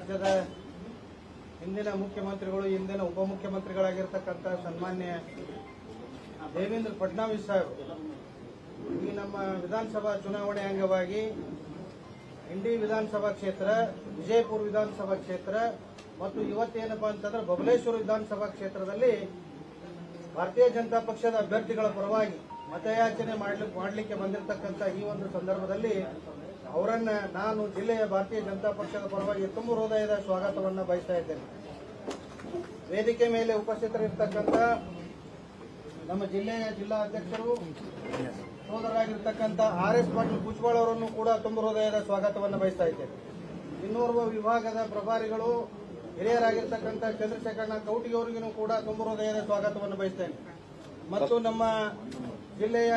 ರಾಜ್ಯದ ಹಿಂದಿನ ಮುಖ್ಯಮಂತ್ರಿಗಳು ಹಿಂದಿನ ಉಪಮುಖ್ಯಮಂತ್ರಿಗಳಾಗಿರ್ತಕ್ಕಂಥ ಸನ್ಮಾನ್ಯ ದೇವೇಂದ್ರ ಫಡ್ನವೀಸ್ ಸಾಹೇಬರು ಈ ನಮ್ಮ ವಿಧಾನಸಭಾ ಚುನಾವಣೆ ಅಂಗವಾಗಿ ಇಂಡಿ ವಿಧಾನಸಭಾ ಕ್ಷೇತ್ರ, ವಿಜಯಪುರ ವಿಧಾನಸಭಾ ಕ್ಷೇತ್ರ ಮತ್ತು ಇವತ್ತೇನಪ್ಪಾ ಅಂತಂದ್ರೆ ಬಬಲೇಶ್ವರ ವಿಧಾನಸಭಾ ಕ್ಷೇತ್ರದಲ್ಲಿ ಭಾರತೀಯ ಜನತಾ ಪಕ್ಷದ ಅಭ್ಯರ್ಥಿಗಳ ಪರವಾಗಿ ಮತಯಾಚನೆ ಮಾಡಲಿಕ್ಕೆ ಬಂದಿರತಕ್ಕಂಥ ಈ ಒಂದು ಸಂದರ್ಭದಲ್ಲಿ ಅವರನ್ನ ನಾನು ಜಿಲ್ಲೆಯ ಭಾರತೀಯ ಜನತಾ ಪಕ್ಷದ ಪರವಾಗಿ ತುಂಬ ಹೃದಯದ ಸ್ವಾಗತವನ್ನು ಬಯಸ್ತಾ ಇದ್ದೇನೆ. ವೇದಿಕೆ ಮೇಲೆ ಉಪಸ್ಥಿತರಿರ್ತಕ್ಕಂಥ ನಮ್ಮ ಜಿಲ್ಲೆಯ ಜಿಲ್ಲಾ ಅಧ್ಯಕ್ಷರು ಸೋದರಾಗಿರ್ತಕ್ಕಂಥ ಆರ್.ಎಸ್. ಪಾಟೀಲ್ ಕುಚ್ವಾಳ್ ಅವರನ್ನು ಕೂಡ ತುಂಬ ಹೃದಯದ ಸ್ವಾಗತವನ್ನು ಬಯಸ್ತಾ ಇದ್ದೇನೆ. ಇನ್ನೋರ್ವ ವಿಭಾಗದ ಪ್ರಭಾರಿಗಳು ಹಿರಿಯರಾಗಿರ್ತಕ್ಕಂಥ ಚಂದ್ರಶೇಖರಣ್ಣ ಕೌಟಿಗೆ ಅವರಿಗೂ ಕೂಡ ತುಂಬ ಹೃದಯದ ಸ್ವಾಗತವನ್ನು ಬಯಸ್ತೇನೆ. ಮತ್ತು ನಮ್ಮ ಜಿಲ್ಲೆಯ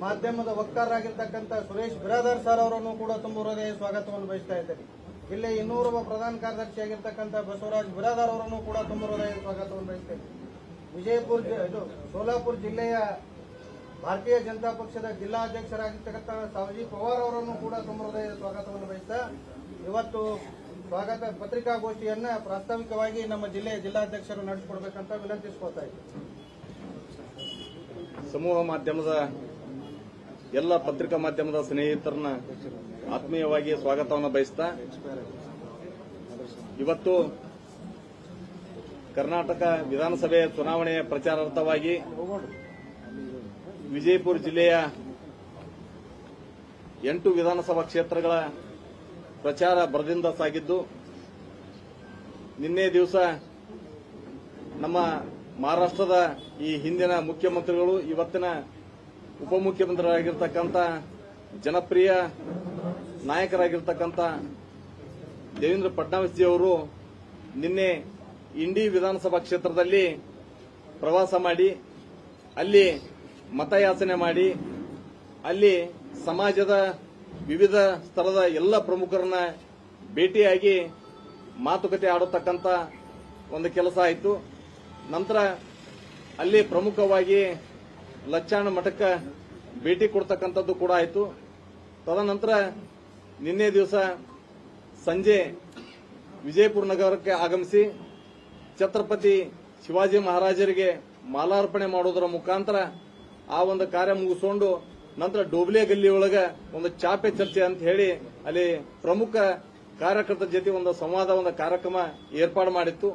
ಮಾಧ್ಯಮದ ವಕ್ತಾರರಾಗಿರ್ತಕ್ಕಂಥ ಸುರೇಶ್ ಬಿರಾದಾರ್ ಸರ್ ಅವರನ್ನು ಕೂಡ ತುಂಬ ಹೃದಯ ಸ್ವಾಗತವನ್ನು ಬಯಸ್ತಾ ಇದ್ದೇನೆ. ಜಿಲ್ಲೆಯ ಇನ್ನೂರವ ಪ್ರಧಾನ ಕಾರ್ಯದರ್ಶಿಯಾಗಿರ್ತಕ್ಕಂಥ ಬಸವರಾಜ್ ಬಿರಾದಾರ್ ಅವರನ್ನು ಕೂಡ ತುಂಬ ಹೃದಯ ಸ್ವಾಗತವನ್ನು ಬಯಸ್ತೇನೆ. ಸೋಲಾಪುರ ಜಿಲ್ಲೆಯ ಭಾರತೀಯ ಜನತಾ ಪಕ್ಷದ ಜಿಲ್ಲಾ ಅಧ್ಯಕ್ಷರಾಗಿರ್ತಕ್ಕಂಥ ಸಾವಜಿ ಪವಾರ್ ಅವರನ್ನು ಕೂಡ ತುಂಬ ಹೃದಯದ ಸ್ವಾಗತವನ್ನು ಬಯಸ್ತಾ ಇವತ್ತು ಸ್ವಾಗತ ಪತ್ರಿಕಾಗೋಷ್ಠಿಯನ್ನ ಪ್ರಾಸ್ತಾವಿಕವಾಗಿ ನಮ್ಮ ಜಿಲ್ಲೆಯ ಜಿಲ್ಲಾಧ್ಯಕ್ಷರು ನಡೆಸಿಕೊಡ್ಬೇಕಂತ ವಿನಂತಿಸಿಕೊಳ್ತಾ ಇದ್ದೀನಿ. ಸಮೂಹ ಮಾಧ್ಯಮದ ಎಲ್ಲ ಪತ್ರಿಕಾ ಮಾಧ್ಯಮದ ಸ್ನೇಹಿತರನ್ನ ಆತ್ಮೀಯವಾಗಿ ಸ್ವಾಗತವನ್ನು ಬಯಸ್ತಾ ಇವತ್ತು ಕರ್ನಾಟಕ ವಿಧಾನಸಭೆ ಚುನಾವಣೆಯ ಪ್ರಚಾರಾರ್ಥವಾಗಿ ವಿಜಯಪುರ ಜಿಲ್ಲೆಯ 8 ವಿಧಾನಸಭಾ ಕ್ಷೇತ್ರಗಳ ಪ್ರಚಾರ ಭರದಿಂದ ಸಾಗಿದ್ದು, ನಿನ್ನೆ ದಿವಸ ನಮ್ಮ ಮಹಾರಾಷ್ಟ್ರದ ಈ ಹಿಂದಿನ ಮುಖ್ಯಮಂತ್ರಿಗಳು ಇವತ್ತಿನ ಉಪಮುಖ್ಯಮಂತ್ರಿಗಳಾಗಿರ್ತಕ್ಕಂಥ ಜನಪ್ರಿಯ ನಾಯಕರಾಗಿರ್ತಕ್ಕಂಥ ದೇವೇಂದ್ರ ಫಡ್ನವೀಸ್ ಅವರು ನಿನ್ನೆ ಇಂಡಿ ವಿಧಾನಸಭಾ ಕ್ಷೇತ್ರದಲ್ಲಿ ಪ್ರವಾಸ ಮಾಡಿ ಅಲ್ಲಿ ಮತಯಾಚನೆ ಮಾಡಿ ಅಲ್ಲಿ ಸಮಾಜದ ವಿವಿಧ ಸ್ತರದ ಎಲ್ಲ ಪ್ರಮುಖರನ್ನ ಭೇಟಿಯಾಗಿ ಮಾತುಕತೆ ಆಡತಕ್ಕಂಥ ಒಂದು ಕೆಲಸ ಆಯಿತು. ನಂತರ ಅಲ್ಲಿ ಪ್ರಮುಖವಾಗಿ ಲಚ್ಚಾಣ ಮಠಕ್ಕೆ ಭೇಟಿ ಕೊಡ್ತಕ್ಕಂಥದ್ದು ಕೂಡ ಆಯಿತು. ತದನಂತರ ನಿನ್ನೆ ದಿವಸ ಸಂಜೆ ವಿಜಯಪುರ ನಗರಕ್ಕೆ ಆಗಮಿಸಿ ಛತ್ರಪತಿ ಶಿವಾಜಿ ಮಹಾರಾಜರಿಗೆ ಮಾಲಾರ್ಪಣೆ ಮಾಡುವುದರ ಮುಖಾಂತರ ಆ ಒಂದು ಕಾರ್ಯ ಮುಗಿಸಿಕೊಂಡು ನಂತರ ಡೋಬ್ಲೆ ಗಲ್ಲಿಯೊಳಗೆ ಒಂದು ಚಾಪೆ ಚರ್ಚೆ ಅಂತ ಹೇಳಿ ಅಲ್ಲಿ ಪ್ರಮುಖ ಕಾರ್ಯಕರ್ತರ ಜೊತೆ ಒಂದು ಸಂವಾದ ಒಂದು ಕಾರ್ಯಕ್ರಮ ಏರ್ಪಾಡು ಮಾಡಿತ್ತು.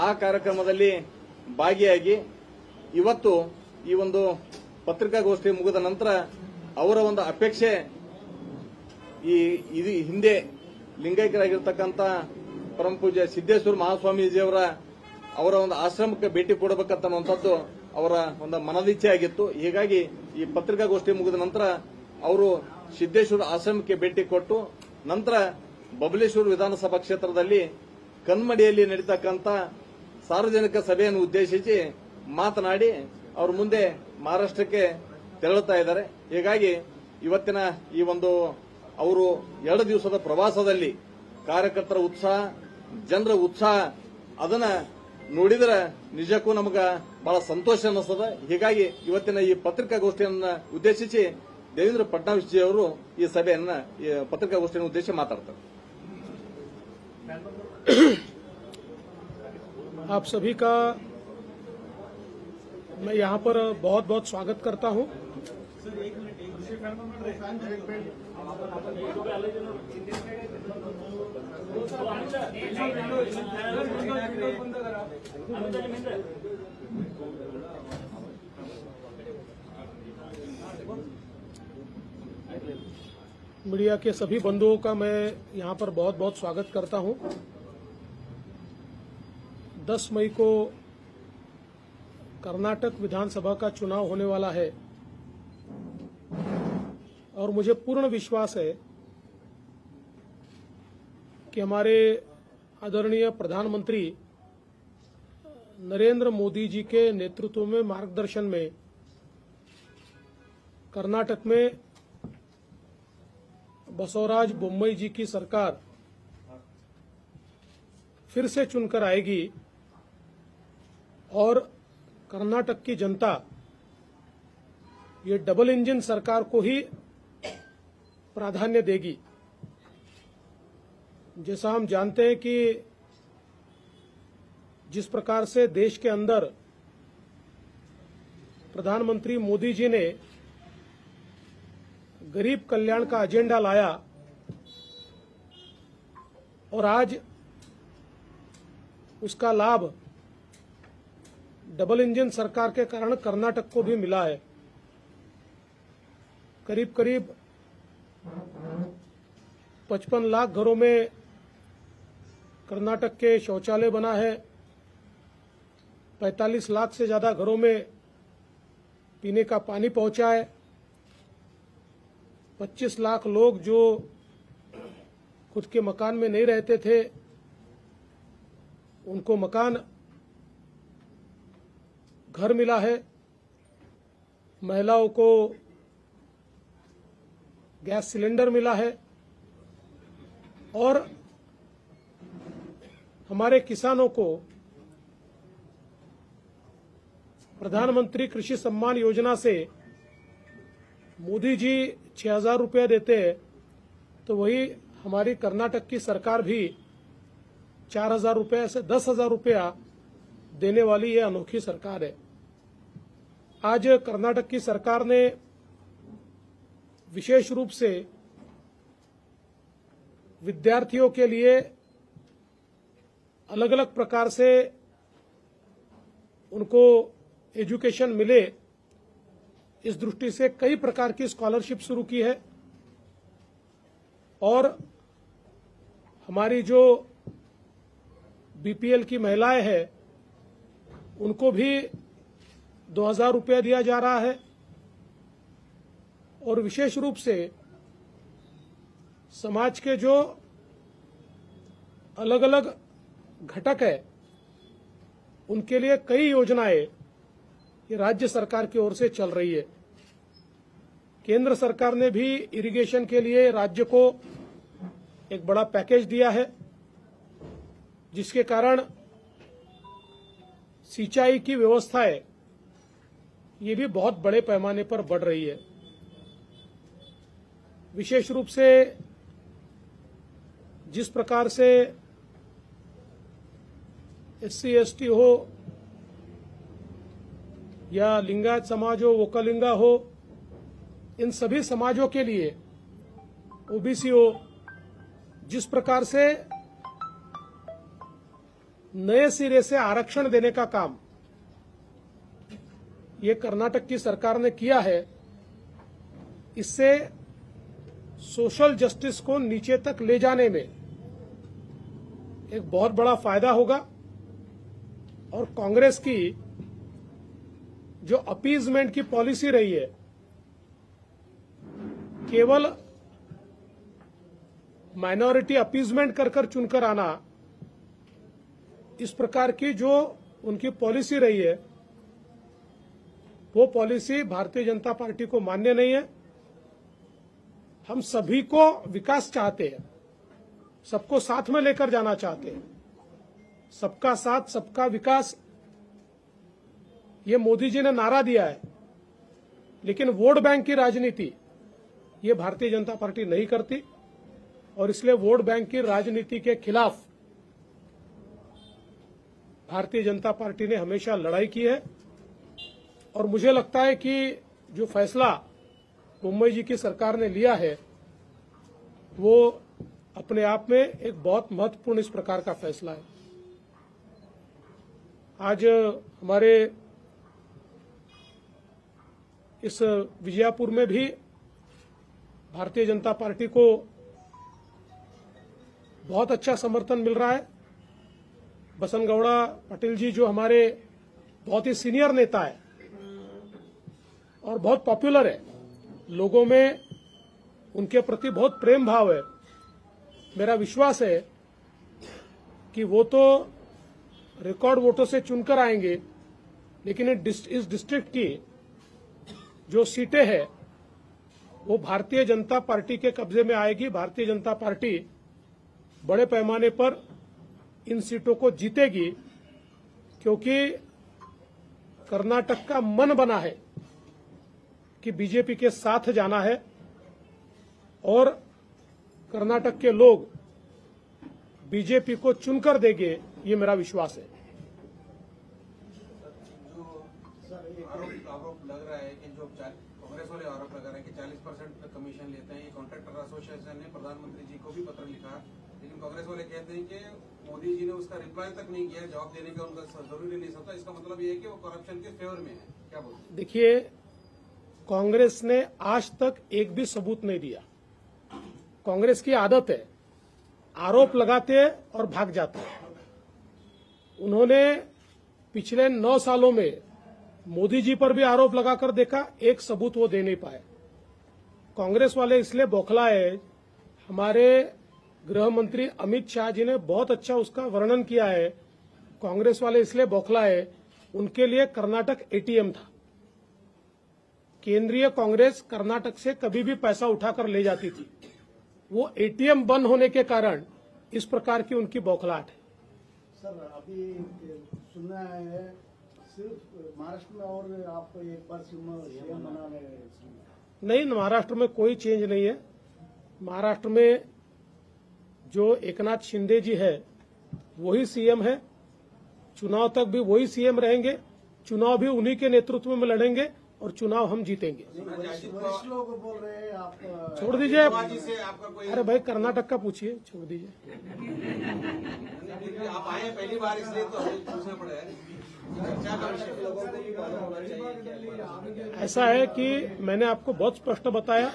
ಆ ಕಾರ್ಯಕ್ರಮದಲ್ಲಿ ಭಾಗಿಯಾಗಿ ಇವತ್ತು ಈ ಒಂದು ಪತ್ರಿಕಾಗೋಷ್ಠಿ ಮುಗಿದ ನಂತರ ಅವರ ಒಂದು ಅಪೇಕ್ಷೆ ಈ ಹಿಂದೆ ಲಿಂಗೈಕ್ಯರಾಗಿರ್ತಕ್ಕಂಥ ಪರಮ ಪೂಜ್ಯ ಸಿದ್ದೇಶ್ವರ ಮಹಾಸ್ವಾಮೀಜಿಯವರ ಅವರ ಒಂದು ಆಶ್ರಮಕ್ಕೆ ಭೇಟಿ ಕೊಡಬೇಕಂತನ್ನುವಂಥದ್ದು ಅವರ ಒಂದು ಮನದಿಚ್ಛೆ ಆಗಿತ್ತು. ಹೀಗಾಗಿ ಈ ಪತ್ರಿಕಾಗೋಷ್ಠಿ ಮುಗಿದ ನಂತರ ಅವರು ಸಿದ್ದೇಶ್ವರ ಆಶ್ರಮಕ್ಕೆ ಭೇಟಿ ಕೊಟ್ಟು ನಂತರ ಬಬಲೇಶ್ವರ ವಿಧಾನಸಭಾ ಕ್ಷೇತ್ರದಲ್ಲಿ ಕನ್ಮಡಿಯಲ್ಲಿ ನಡೀತಕ್ಕಂಥ ಸಾರ್ವಜನಿಕ ಸಭೆಯನ್ನು ಉದ್ದೇಶಿಸಿ ಮಾತನಾಡಿ ಅವರು ಮುಂದೆ ಮಹಾರಾಷ್ಟ್ರಕ್ಕೆ ತೆರಳುತ್ತಾ ಇದ್ದಾರೆ. ಹೀಗಾಗಿ ಇವತ್ತಿನ ಈ ಒಂದು ಅವರು 2 ದಿವಸದ ಪ್ರವಾಸದಲ್ಲಿ ಕಾರ್ಯಕರ್ತರ ಉತ್ಸಾಹ, ಜನರ ಉತ್ಸಾಹ ಅದನ್ನ ನೋಡಿದ್ರೆ ನಿಜಕ್ಕೂ ನಮಗ ಬಹಳ ಸಂತೋಷ ಅನ್ನಿಸ್ತದೆ. ಹೀಗಾಗಿ ಇವತ್ತಿನ ಈ ಪತ್ರಿಕಾಗೋಷ್ಠಿಯನ್ನ ಉದ್ದೇಶಿಸಿ ದೇವೇಂದ್ರ ಫಡ್ನವೀಸ್ ಜಿ ಅವರು ಈ ಸಭೆಯನ್ನ ಪತ್ರಿಕಾಗೋಷ್ಠಿಯನ್ನು ಉದ್ದೇಶಿಸಿ ಮಾತಾಡ್ತಾರೆ. आप सभी का मैं यहाँ पर बहुत बहुत स्वागत करता हूँ। मीडिया के सभी बंधुओं का मैं यहाँ पर बहुत बहुत स्वागत करता हूँ। 10 मई को कर्नाटक विधानसभा का चुनाव होने वाला है और मुझे पूर्ण विश्वास है कि हमारे आदरणीय प्रधानमंत्री नरेंद्र मोदी जी के नेतृत्व में मार्गदर्शन में कर्नाटक में बसवराज बोम्मई जी की सरकार फिर से चुनकर आएगी और कर्नाटक की जनता ये डबल इंजन सरकार को ही प्राधान्य देगी। जैसा हम जानते हैं कि जिस प्रकार से देश के अंदर प्रधानमंत्री मोदी जी ने गरीब कल्याण का एजेंडा लाया और आज उसका लाभ डबल इंजन सरकार के कारण कर्नाटक को भी मिला है। करीब करीब 55 लाख घरों में कर्नाटक के शौचालय बना है। 45 लाख से ज्यादा घरों में पीने का पानी पहुंचा है। 25 लाख लोग जो खुद के मकान में नहीं रहते थे उनको मकान घर मिला है। महिलाओं को गैस सिलेंडर मिला है और हमारे किसानों को प्रधानमंत्री कृषि सम्मान योजना से मोदी जी 6,000 रुपये देते हैं तो वही हमारी कर्नाटक की सरकार भी 4,000 रुपये से 10,000 रुपया देने वाली ये अनोखी सरकार है। आज कर्नाटक की सरकार ने विशेष रूप से विद्यार्थियों के लिए अलग अलग प्रकार से उनको एजुकेशन मिले इस दृष्टि से कई प्रकार की स्कॉलरशिप शुरू की है और हमारी जो बीपीएल की महिलाएं हैं उनको भी 2,000 रुपया दिया जा रहा है और विशेष रूप से समाज के जो अलग अलग घटक है उनके लिए कई योजनाएं ये राज्य सरकार की ओर से चल रही है। केंद्र सरकार ने भी इरिगेशन के लिए राज्य को एक बड़ा पैकेज दिया है जिसके कारण सिंचाई की व्यवस्थाएं ये भी बहुत बड़े पैमाने पर बढ़ रही है। विशेष रूप से जिस प्रकार से एससी एसटी हो या लिंगायत समाज हो, वोकलिंगा हो, इन सभी समाजों के लिए ओबीसी हो, जिस प्रकार से नए सिरे से आरक्षण देने का काम ये कर्नाटक की सरकार ने किया है, इससे सोशल जस्टिस को नीचे तक ले जाने में एक बहुत बड़ा फायदा होगा और कांग्रेस की जो अपीजमेंट की पॉलिसी रही है, केवल माइनॉरिटी अपीजमेंट कर कर चुनकर आना, इस प्रकार की जो उनकी पॉलिसी रही है वो पॉलिसी भारतीय जनता पार्टी को मान्य नहीं है। हम सभी को विकास चाहते हैं, सबको साथ में लेकर जाना चाहते हैं। सबका साथ सबका विकास ये मोदी जी ने नारा दिया है, लेकिन वोट बैंक की राजनीति ये भारतीय जनता पार्टी नहीं करती और इसलिए वोट बैंक की राजनीति के खिलाफ भारतीय जनता पार्टी ने हमेशा लड़ाई की है। और मुझे लगता है कि जो फैसला मुंबई जी की सरकार ने लिया है वो अपने आप में एक बहुत महत्वपूर्ण इस प्रकार का फैसला है। आज हमारे इस विजयपुर में भी भारतीय जनता पार्टी को बहुत अच्छा समर्थन मिल रहा है। बसनगौड़ा पटेल जी जो हमारे बहुत ही सीनियर नेता है और बहुत पॉपुलर है, लोगों में उनके प्रति बहुत प्रेम भाव है। मेरा विश्वास है कि वो तो रिकॉर्ड वोटों से चुनकर आएंगे, लेकिन इस डिस्ट्रिक्ट की जो सीटें हैं वो भारतीय जनता पार्टी के कब्जे में आएगी। भारतीय जनता पार्टी बड़े पैमाने पर इन सीटों को जीतेगी क्योंकि कर्नाटक का मन बना है कि बीजेपी के साथ जाना है और कर्नाटक के लोग बीजेपी को चुनकर देंगे, ये मेरा विश्वास है। जो आरोप लग रहा है कि जो कांग्रेस वाले आरोप लगा रहे हैं कि 40% कमीशन लेते हैं, ये कॉन्ट्रैक्टर एसोसिएशन ने प्रधानमंत्री जी को भी पत्र लिखा, लेकिन कांग्रेस वाले कहते हैं कि मोदी जी ने उसका रिप्लाई तक नहीं किया, जवाब देने का उनका जरूरी नहीं समझता। इसका मतलब ये है कि वो करप्शन के फेवर में है, क्या बोलते हैं? देखिए, कांग्रेस ने आज तक एक भी सबूत नहीं दिया। कांग्रेस की आदत है आरोप लगाते हैं और भाग जाते हैं। उन्होंने पिछले 9 सालों में मोदी जी पर भी आरोप लगाकर देखा, एक सबूत वो दे नहीं पाए। कांग्रेस वाले इसलिए बौखलाए। हमारे गृह मंत्री अमित शाह जी ने बहुत अच्छा उसका वर्णन किया है। कांग्रेस वाले इसलिए बौखलाए, उनके लिए कर्नाटक एटीएम था। केंद्रीय कांग्रेस कर्नाटक से कभी भी पैसा उठाकर ले जाती थी। वो एटीएम बंद होने के कारण इस प्रकार की उनकी बौखलाहट है। सर, अभी सुनना है सिर्फ महाराष्ट्र में और आप एक बार सीएम बना रहे हैं। नहीं, महाराष्ट्र में कोई चेंज नहीं है। महाराष्ट्र में जो एकनाथ शिंदे जी है वही सीएम है, चुनाव तक भी वही सीएम रहेंगे, चुनाव भी उन्हीं के नेतृत्व में लड़ेंगे और चुनाव हम जीतेंगे। वरिष्ठ लोग बोल रहे हैं आप छोड़ दीजिए। शिवाजी से आपका कोई अरे भाई, कर्नाटक का पूछिए, छोड़ दीजिए। आप आए पहली बार इसलिए तो हमें पूछना पड़ा है। चर्चा का विषय लोगों को भी मालूम होना चाहिए। ऐसा है कि मैंने आपको बहुत स्पष्ट बताया,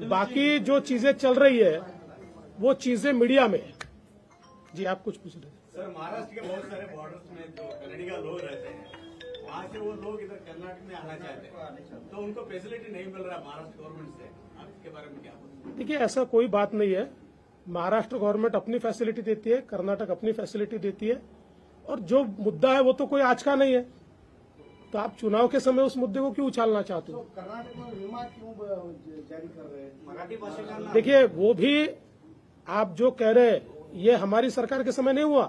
बाकी जो चीजें चल रही है वो चीजें मीडिया में है। जी, आप कुछ पूछ रहे थे। सर, महाराष्ट्र के बहुत सारे बॉर्डर्स में जो कन्नडिगा लोग रहते हैं, वहाँ से वो लोग इधर कर्नाटक में आना चाहते हैं, तो उनको फैसिलिटी नहीं मिल रहा है महाराष्ट्र गवर्नमेंट से। आप इसके बारे में क्या बोलते हैं? देखिए, ऐसा कोई बात नहीं है। महाराष्ट्र गवर्नमेंट अपनी फैसिलिटी देती है, कर्नाटक अपनी फैसिलिटी देती है, और जो मुद्दा है वो तो कोई आज का नहीं है। तो आप चुनाव के समय उस मुद्दे को क्यों उछालना चाहते हो? कर्नाटक में बीमा क्यों जारी कर रहे हैं? मराठी भाषा का नाम देखिए, वो भी आप जो कह रहे हैं ये हमारी सरकार के समय नहीं हुआ।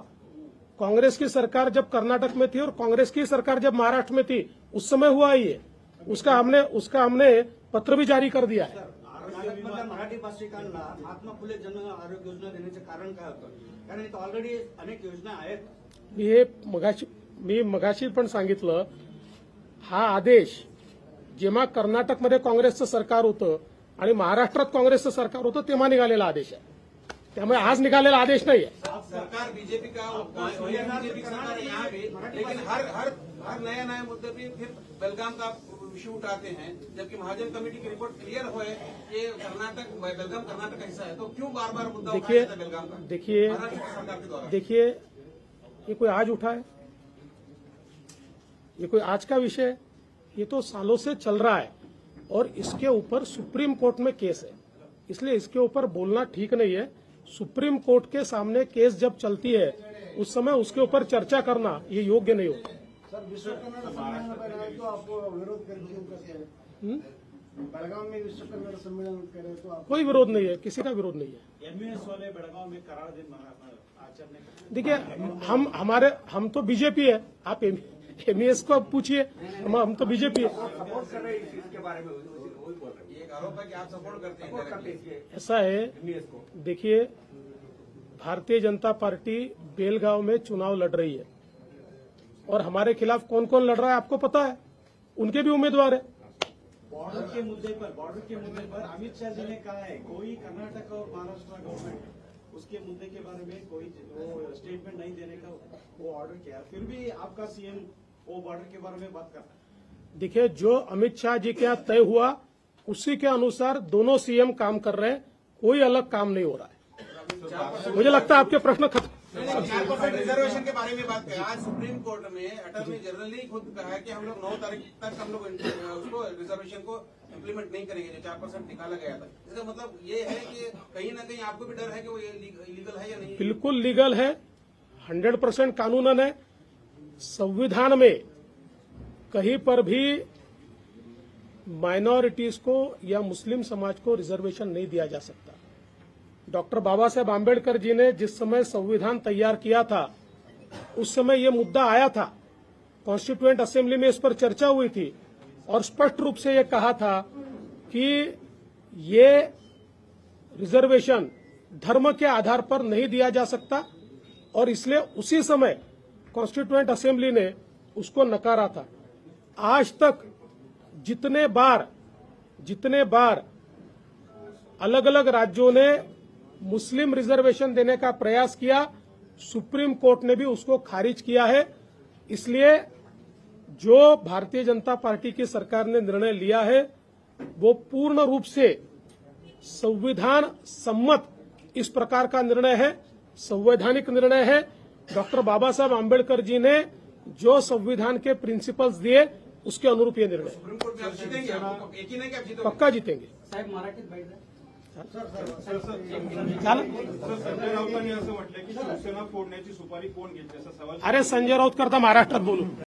कांग्रेस की सरकार जब कर्नाटक में थी और कांग्रेस की सरकार जब महाराष्ट्र में थी, उस समय हुआ ये। उसका हमने पत्र भी जारी कर दिया है। कर्नाटकमधल्या मराठी भाषिकांना महात्मा फुले जन आरोग्य योजना देण्याचे कारण काय होतं? कारण इथं ऑलरेडी अनेक योजना आहेत. मी मगाशी पण सांगितलं, हा आदेश जेव्हा कर्नाटकमध्ये काँग्रेसचं सरकार होतं आणि महाराष्ट्रात काँग्रेसचं सरकार होतं तेव्हा निघालेला आदेश आहे। त्यामुळे आज निघालेला आदेश नाही आहे। सरकार बीजेपी का बीजेपी सरकार है यहाँ पे, लेकिन हर नया मुद्दे पे फिर बेलगाम का इशू उठाते हैं, जबकि महाजन कमेटी की रिपोर्ट क्लियर हो है कि बेलगाम कर्नाटक का हिस्सा है, तो क्यों बार बार मुद्दा उठाया जाता है बेलगाम का? देखिए, महाराष्ट्र सरकार के द्वारा देखिए, ये कोई आज उठा है? ये कोई आज का विषय है? ये तो सालों से चल रहा है और इसके ऊपर सुप्रीम कोर्ट में केस है, इसलिए इसके ऊपर बोलना ठीक नहीं है। सुप्रीम कोर्ट के सामने केस जब चलती है उस समय उसके ऊपर चर्चा करना ये योग्य नहीं होता। सर, विश्व कन्नड़ सम्मेलन बनाए तो आप विरोध करते हैं। बेलगाम में विश्व कन्नड़ सम्मेलन करे तो आप कोई विरोध नहीं है, किसी का विरोध नहीं है। एमयूएस वाले बेलगांव में करार दिन आचरण देखिए, हम तो बीजेपी है, आप एमईएस को पूछिए, हम तो बीजेपी है। सपोर्ट कर रहे हैं इसके बारे में, वही बोल रहे हैं. ये एक आरोप है कि आप सपोर्ट करते हैं। ऐसा है, देखिए, भारतीय जनता पार्टी बेलगांव में चुनाव लड़ रही है और हमारे खिलाफ कौन कौन लड़ रहा है आपको पता है, उनके भी उम्मीदवार है। बॉर्डर के मुद्दे पर अमित शाह जी ने कहा है कोई कर्नाटक और महाराष्ट्र गवर्नमेंट उसके मुद्दे के बारे में कोई वो स्टेटमेंट नहीं देने का वो ऑर्डर किया, फिर भी आपका सीएम वो बॉर्डर के बारे में बात कर रहा है। देखिए, जो अमित शाह जी के यहाँ तय हुआ उसी के अनुसार दोनों सीएम काम कर रहे हैं, कोई अलग काम नहीं हो रहा है। मुझे लगता है आपके प्रश्न खत्म। 4% रिजर्वेशन के बारे में बात करें, आज सुप्रीम कोर्ट में अटॉर्नी जनरल ने खुद कहा है कि हम लोग 9 तारीख तक हम लोग उसको रिजर्वेशन को इम्प्लीमेंट नहीं करेंगे, जो 4% निकाला गया था। इसका मतलब ये है कि कहीं ना कहीं आपको भी डर है कि वो इलीगल है या नहीं? बिल्कुल लीगल है, 100% कानूनन है। संविधान में कहीं पर भी माइनॉरिटीज को या मुस्लिम समाज को रिजर्वेशन नहीं दिया जा सकता। डॉक्टर बाबा साहेब आम्बेडकर जी ने जिस समय संविधान तैयार किया था उस समय ये मुद्दा आया था, कॉन्स्टिट्यूएंट असेंबली में इस पर चर्चा हुई थी और स्पष्ट रूप से ये कहा था कि ये रिजर्वेशन धर्म के आधार पर नहीं दिया जा सकता, और इसलिए उसी समय कॉन्स्टिट्यूएंट असेंबली ने उसको नकारा था। आज तक जितने बार अलग अलग राज्यों ने मुस्लिम रिजर्वेशन देने का प्रयास किया, सुप्रीम कोर्ट ने भी उसको खारिज किया है। इसलिए जो भारतीय जनता पार्टी की सरकार ने निर्णय लिया है वो पूर्ण रूप से संविधान सम्मत इस प्रकार का निर्णय है, संवैधानिक निर्णय है। डॉक्टर बाबा साहब आम्बेडकर जी ने जो संविधान के प्रिंसिपल्स दिए उसके अनुरूप ये निर्णय सुप्रीम कोर्ट में आप जीतेंगे, आपको यकीन है कि आप जीतोगे? पक्का जीतेंगे। झालं? संजय राऊतांनी असं म्हटलं की शिवसेना फोडण्याची सुपारी कोण घेतली असा सवाल अरे संजय राऊत करता महाराष्ट्रात बोलू